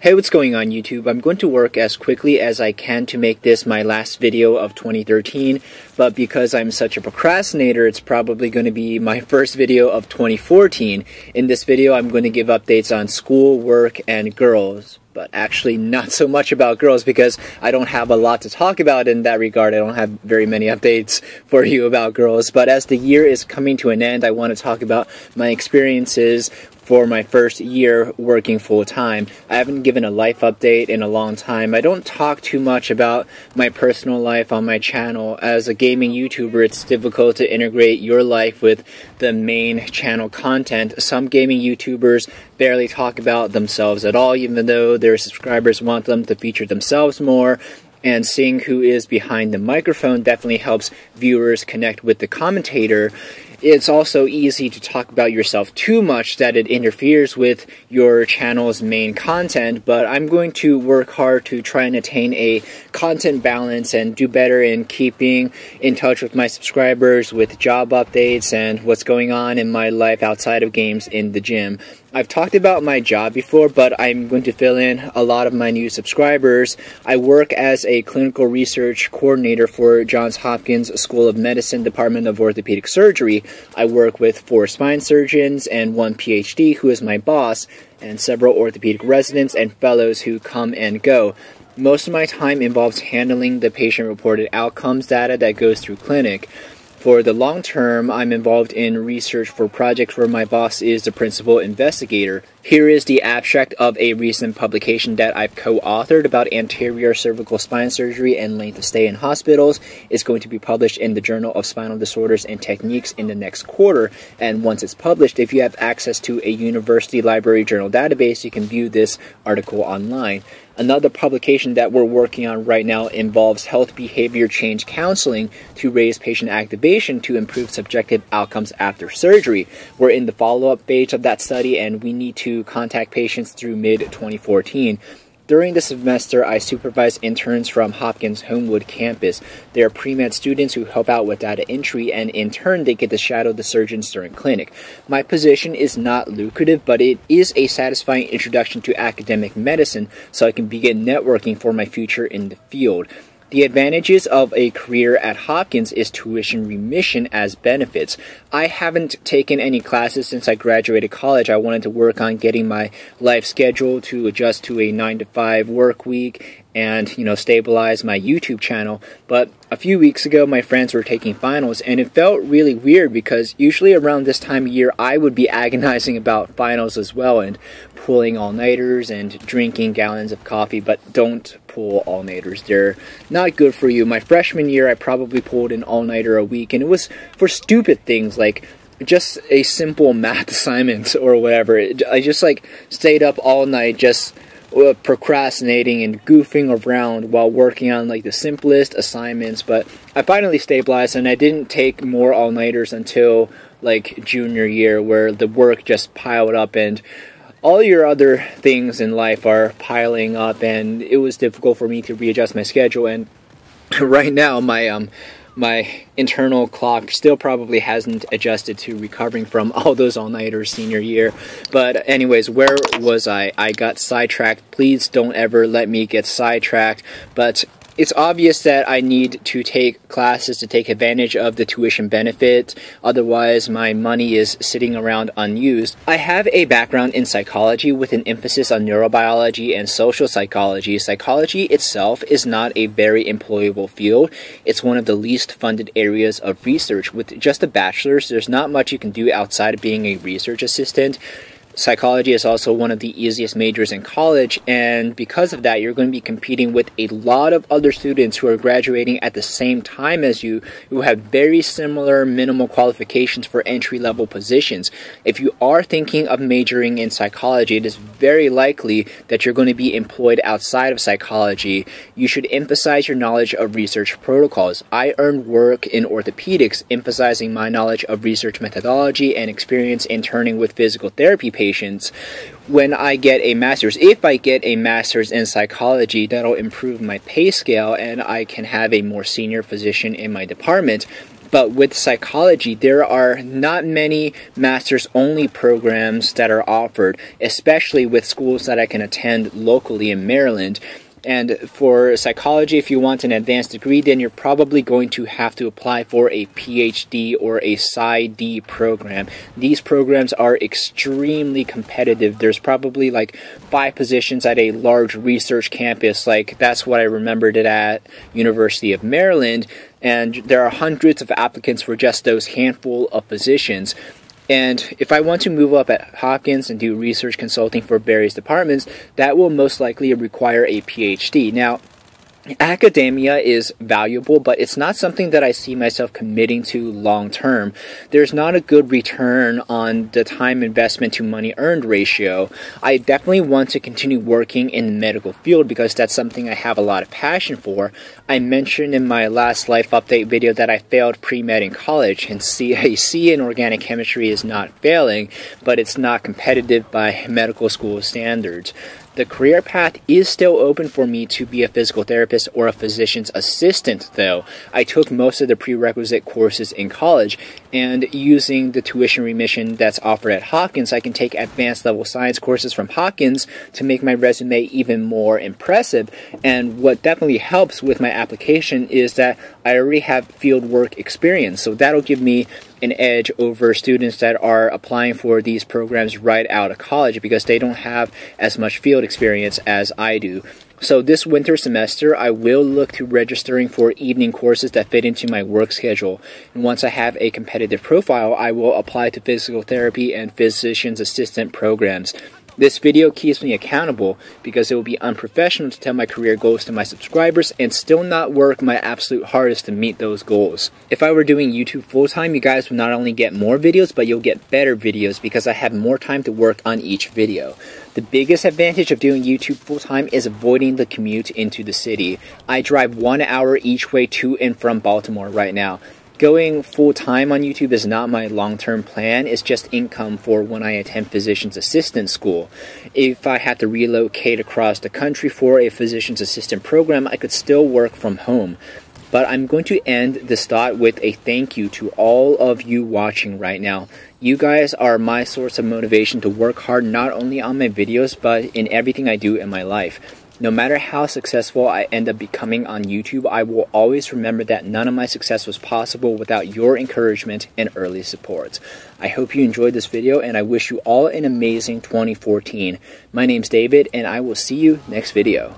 Hey, what's going on YouTube? I'm going to work as quickly as I can to make this my last video of 2013, but because I'm such a procrastinator, it's probably going to be my first video of 2014. In this video, I'm going to give updates on school, work, and girls. But actually not so much about girls because I don't have a lot to talk about in that regard. I don't have very many updates for you about girls. But as the year is coming to an end, I want to talk about my experiences for my first year working full-time. I haven't given a life update in a long time. I don't talk too much about my personal life on my channel. As a gaming YouTuber, it's difficult to integrate your life with the main channel content. Some gaming YouTubers barely talk about themselves at all, even though their subscribers want them to feature themselves more. And seeing who is behind the microphone definitely helps viewers connect with the commentator. It's also easy to talk about yourself too much that it interferes with your channel's main content, but I'm going to work hard to try and attain a content balance and do better in keeping in touch with my subscribers with job updates and what's going on in my life outside of games in the gym. I've talked about my job before, but I'm going to fill in a lot of my new subscribers. I work as a clinical research coordinator for Johns Hopkins School of Medicine, Department of Orthopedic Surgery. I work with 4 spine surgeons and 1 PhD who is my boss, and several orthopedic residents and fellows who come and go. Most of my time involves handling the patient-reported outcomes data that goes through clinic. For the long term, I'm involved in research for projects where my boss is the principal investigator. Here is the abstract of a recent publication that I've co-authored about anterior cervical spine surgery and length of stay in hospitals. It's going to be published in the Journal of Spinal Disorders and Techniques in the next quarter. And once it's published, if you have access to a university library journal database, you can view this article online. Another publication that we're working on right now involves health behavior change counseling to raise patient activation to improve subjective outcomes after surgery. We're in the follow-up phase of that study, and we need to contact patients through mid-2014. During the semester, I supervise interns from Hopkins Homewood campus. They are pre-med students who help out with data entry, and in turn, they get to shadow the surgeons during clinic. My position is not lucrative, but it is a satisfying introduction to academic medicine, so I can begin networking for my future in the field. The advantages of a career at Hopkins is tuition remission as benefits. I haven't taken any classes since I graduated college. I wanted to work on getting my life schedule to adjust to a 9-to-5 work week and, stabilize my YouTube channel. But a few weeks ago, my friends were taking finals, and it felt really weird because usually around this time of year, I would be agonizing about finals as well and pulling all-nighters and drinking gallons of coffee, but don't pull all-nighters. They're not good for you. My freshman year, I probably pulled an all-nighter a week, and it was for stupid things like just a simple math assignment or whatever. I just stayed up all night just procrastinating and goofing around while working on the simplest assignments, but I finally stabilized and I didn't take more all-nighters until junior year, where the work just piled up and all your other things in life are piling up, and it was difficult for me to readjust my schedule. And right now my internal clock still probably hasn't adjusted to recovering from all those all-nighters senior year. But anyways, where was I? I got sidetracked. Please don't ever let me get sidetracked. But it's obvious that I need to take classes to take advantage of the tuition benefit. Otherwise, my money is sitting around unused. I have a background in psychology with an emphasis on neurobiology and social psychology. Psychology itself is not a very employable field. It's one of the least funded areas of research. With just a bachelor's, there's not much you can do outside of being a research assistant. Psychology is also one of the easiest majors in college, and because of that, you're going to be competing with a lot of other students who are graduating at the same time as you, who have very similar minimal qualifications for entry-level positions. If you are thinking of majoring in psychology, it is very likely that you're going to be employed outside of psychology. You should emphasize your knowledge of research protocols. I earned work in orthopedics, emphasizing my knowledge of research methodology and experience interning with physical therapy patients. When I get a master's, if I get a master's in psychology, that'll improve my pay scale and I can have a more senior position in my department. But with psychology, there are not many master's-only programs that are offered, especially with schools that I can attend locally in Maryland. And for psychology, if you want an advanced degree, then you're probably going to have to apply for a PhD or a PsyD program. These programs are extremely competitive. There's probably like 5 positions at a large research campus. Like, that's what I remembered it at University of Maryland. And there are hundreds of applicants for just those handful of positions. And if I want to move up at Hopkins and do research consulting for various departments, that will most likely require a PhD. Now, academia is valuable, but it's not something that I see myself committing to long term. There's not a good return on the time investment to money earned ratio. I definitely want to continue working in the medical field because that's something I have a lot of passion for. I mentioned in my last life update video that I failed pre-med in college, and a C in organic chemistry is not failing, but it's not competitive by medical school standards. The career path is still open for me to be a physical therapist or a physician's assistant, though. I took most of the prerequisite courses in college, and using the tuition remission that's offered at Hopkins, I can take advanced level science courses from Hopkins to make my resume even more impressive. And what definitely helps with my application is that I already have field work experience, so that'll give me an edge over students that are applying for these programs right out of college because they don't have as much field experience as I do. So this winter semester, I will look to registering for evening courses that fit into my work schedule. And once I have a competitive profile, I will apply to physical therapy and physician's assistant programs. This video keeps me accountable because it will be unprofessional to tell my career goals to my subscribers and still not work my absolute hardest to meet those goals. If I were doing YouTube full-time, you guys would not only get more videos, but you'll get better videos because I have more time to work on each video. The biggest advantage of doing YouTube full-time is avoiding the commute into the city. I drive 1 hour each way to and from Baltimore right now. Going full-time on YouTube is not my long-term plan. It's just income for when I attend physician's assistant school. If I had to relocate across the country for a physician's assistant program, I could still work from home. But I'm going to end this thought with a thank you to all of you watching right now. You guys are my source of motivation to work hard not only on my videos, but in everything I do in my life. No matter how successful I end up becoming on YouTube, I will always remember that none of my success was possible without your encouragement and early support. I hope you enjoyed this video, and I wish you all an amazing 2014. My name's David, and I will see you next video.